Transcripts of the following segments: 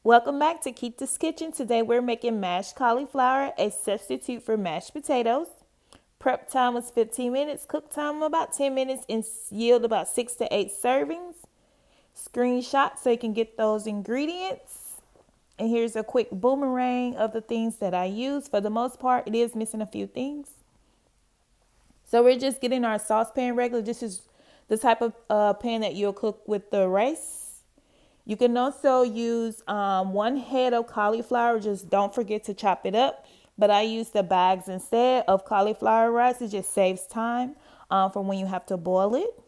Welcome back to Keita's Kitchen. Today we're making mashed cauliflower, a substitute for mashed potatoes. Prep time was 15 minutes, cook time about 10 minutes, and yield about 6 to 8 servings. Screenshot so you can get those ingredients. And here's a quick boomerang of the things that I use. For the most part, it is missing a few things. So we're just getting our saucepan regular. This is the type of pan that you'll cook with the rice. You can also use one head of cauliflower. Just don't forget to chop it up. But I use the bags instead of cauliflower rice. It just saves time for when you have to boil it.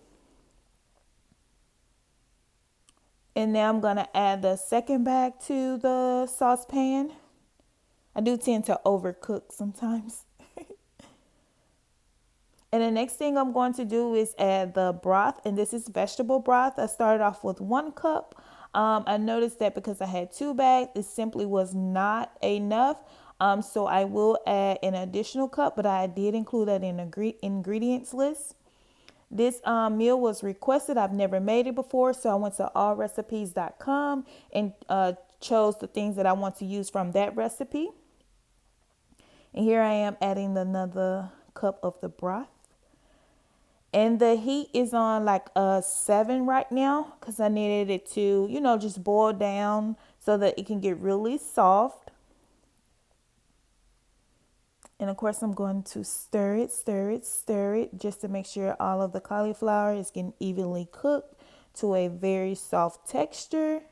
And now I'm going to add the second bag to the saucepan. I do tend to overcook sometimes. And the next thing I'm going to do is add the broth, and this is vegetable broth. I started off with 1 cup. I noticed that because I had 2 bags, it simply was not enough. So I will add an additional cup, but I did include that in the ingredients list. This meal was requested. I've never made it before, so I went to allrecipes.com and chose the things that I want to use from that recipe. And here I am adding another cup of the broth. And the heat is on like a 7 right now because I needed it to, just boil down so that it can get really soft. And of course, I'm going to stir it, stir it, stir it just to make sure all of the cauliflower is getting evenly cooked to a very soft texture.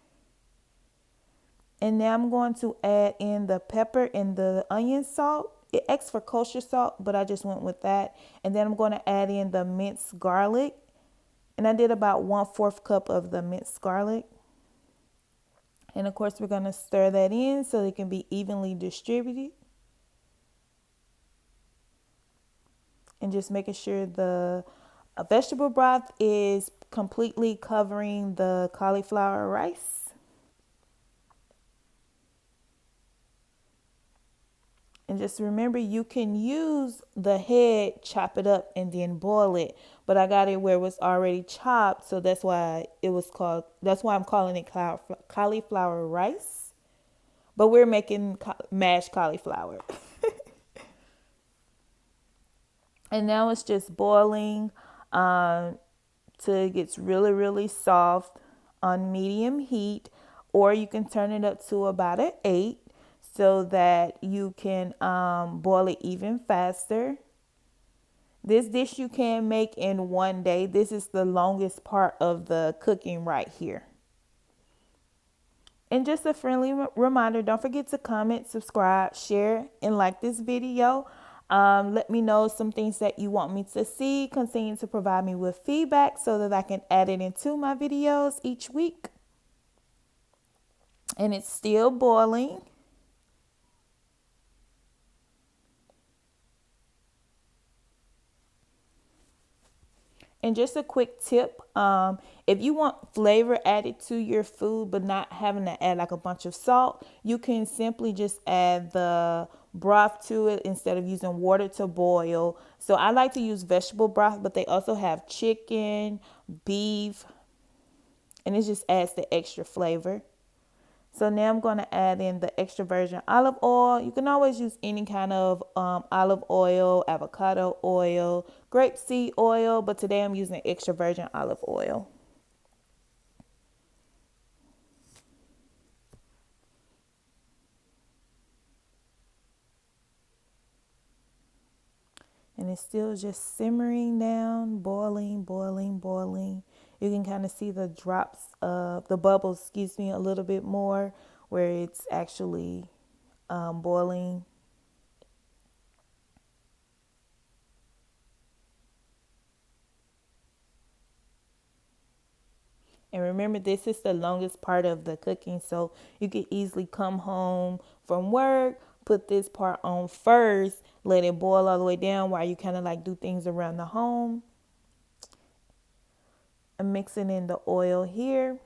And now I'm going to add in the pepper and the onion salt. It asks for kosher salt, but I just went with that. And then I'm going to add in the minced garlic. And I did about 1/4 cup of the minced garlic. And of course, we're going to stir that in so it can be evenly distributed. And just making sure the vegetable broth is completely covering the cauliflower rice. And just remember, you can use the head, chop it up, and then boil it. But I got it where it was already chopped, so that's why I'm calling it cauliflower rice. But we're making mashed cauliflower. And now it's just boiling till it gets really, really soft on medium heat. Or you can turn it up to about an 8 so that you can boil it even faster. This dish you can make in one day. This is the longest part of the cooking right here. And just a friendly reminder, don't forget to comment, subscribe, share, and like this video. Let me know some things that you want me to see. Continue to provide me with feedback so that I can add it into my videos each week. And it's still boiling. And just a quick tip, if you want flavor added to your food but not having to add like a bunch of salt, you can simply just add the broth to it instead of using water to boil. So I like to use vegetable broth, but they also have chicken, beef, and it just adds the extra flavor. So now I'm going to add in the extra virgin olive oil. You can always use any kind of olive oil, avocado oil, grapeseed oil, but today I'm using extra virgin olive oil. And it's still just simmering down, boiling, boiling, boiling. You can kind of see the drops of the bubbles, a little bit more where it's actually boiling. And remember, this is the longest part of the cooking, so you can easily come home from work, put this part on first, let it boil all the way down while you kind of like do things around the home. I'm mixing in the oil here.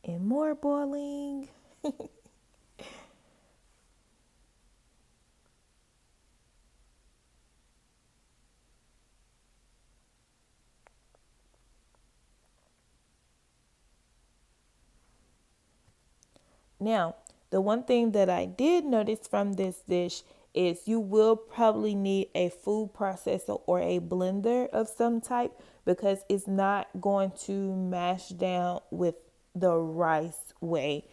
And more boiling. Now, the one thing that I did notice from this dish is you will probably need a food processor or a blender of some type because it's not going to mash down with the rice way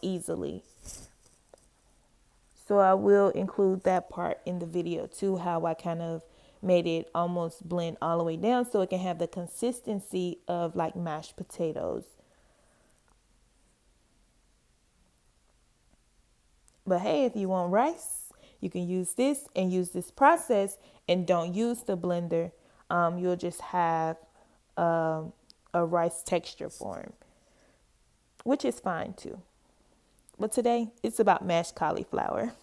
easily. So I will include that part in the video too, how I kind of made it almost blend all the way down so it can have the consistency of like mashed potatoes. But hey, if you want rice, you can use this and use this process and don't use the blender. You'll just have um, a rice texture form, which is fine too. But today it's about mashed cauliflower.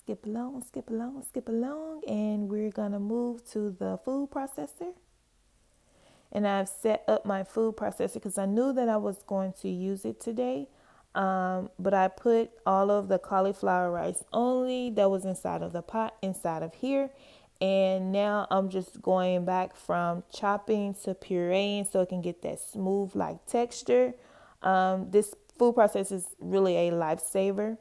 Skip along, skip along, skip along, and we're gonna move to the food processor. And I've set up my food processor because I knew that I was going to use it today. But I put all of the cauliflower rice only that was inside of the pot inside of here. And now I'm just going back from chopping to pureeing so it can get that smooth like texture. This food process is really a lifesaver.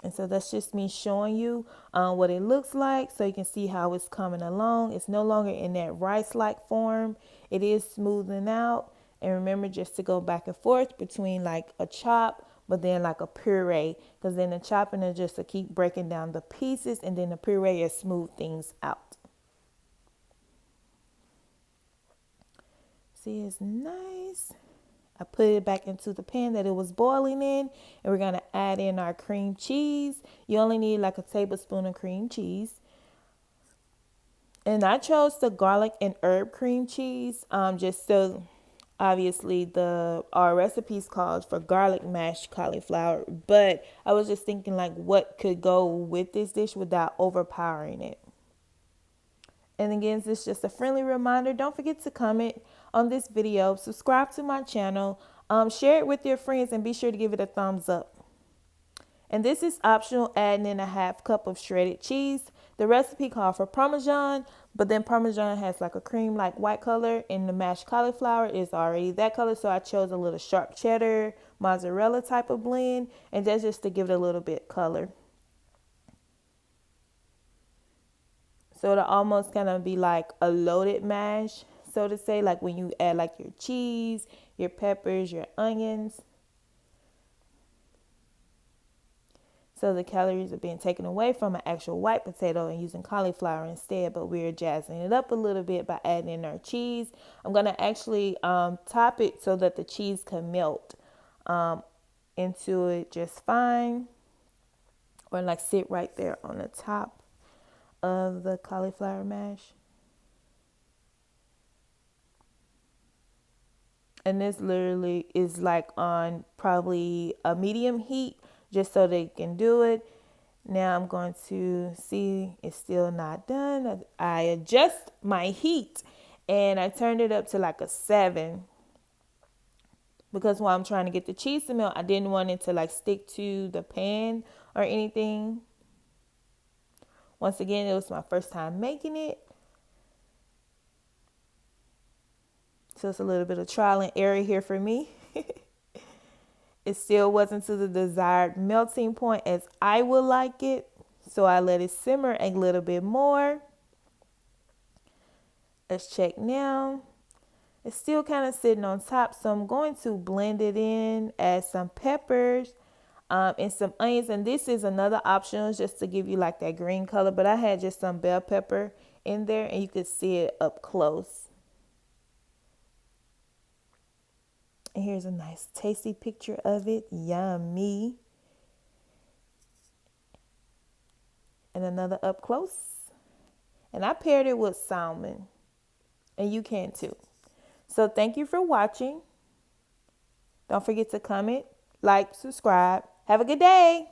And so that's just me showing you what it looks like so you can see how it's coming along. It's no longer in that rice-like form. It is smoothing out. And remember just to go back and forth between like a chop, but then like a puree. Because then the chopping is just to keep breaking down the pieces and then the puree is smooth things out. See, it's nice. I put it back into the pan that it was boiling in, and we're going to add in our cream cheese. You only need like a tablespoon of cream cheese. And I chose the garlic and herb cream cheese just so obviously our recipes called for garlic mashed cauliflower, but I was just thinking like what could go with this dish without overpowering it. And again, this is just a friendly reminder. Don't forget to comment on this video, subscribe to my channel, share it with your friends, and be sure to give it a thumbs up. And this is optional, adding in a half cup of shredded cheese. The recipe called for Parmesan, but then Parmesan has like a cream like white color, and the mashed cauliflower is already that color. So I chose a little sharp cheddar, mozzarella type of blend, and that's just to give it a little bit color. So it'll almost kind of be like a loaded mash, so to say, like when you add like your cheese, your peppers, your onions. So the calories are being taken away from an actual white potato and using cauliflower instead, but we're jazzing it up a little bit by adding in our cheese. I'm going to actually top it so that the cheese can melt into it just fine, or like sit right there on the top of the cauliflower mash. And this literally is like on probably a medium heat just so they can do it. Now I'm going to see it's still not done. I adjust my heat and I turned it up to like a 7 because while I'm trying to get the cheese to melt, I didn't want it to like stick to the pan or anything. Once again, it was my first time making it. So it's a little bit of trial and error here for me. It still wasn't to the desired melting point as I would like it. So I let it simmer a little bit more. Let's check now. It's still kind of sitting on top. So I'm going to blend it in, add some peppers and some onions. And this is another option just to give you like that green color. But I had just some bell pepper in there and you could see it up close. And here's a nice tasty picture of it. Yummy. And another up close. And I paired it with salmon. And you can too. So thank you for watching. Don't forget to comment, like, subscribe. Have a good day.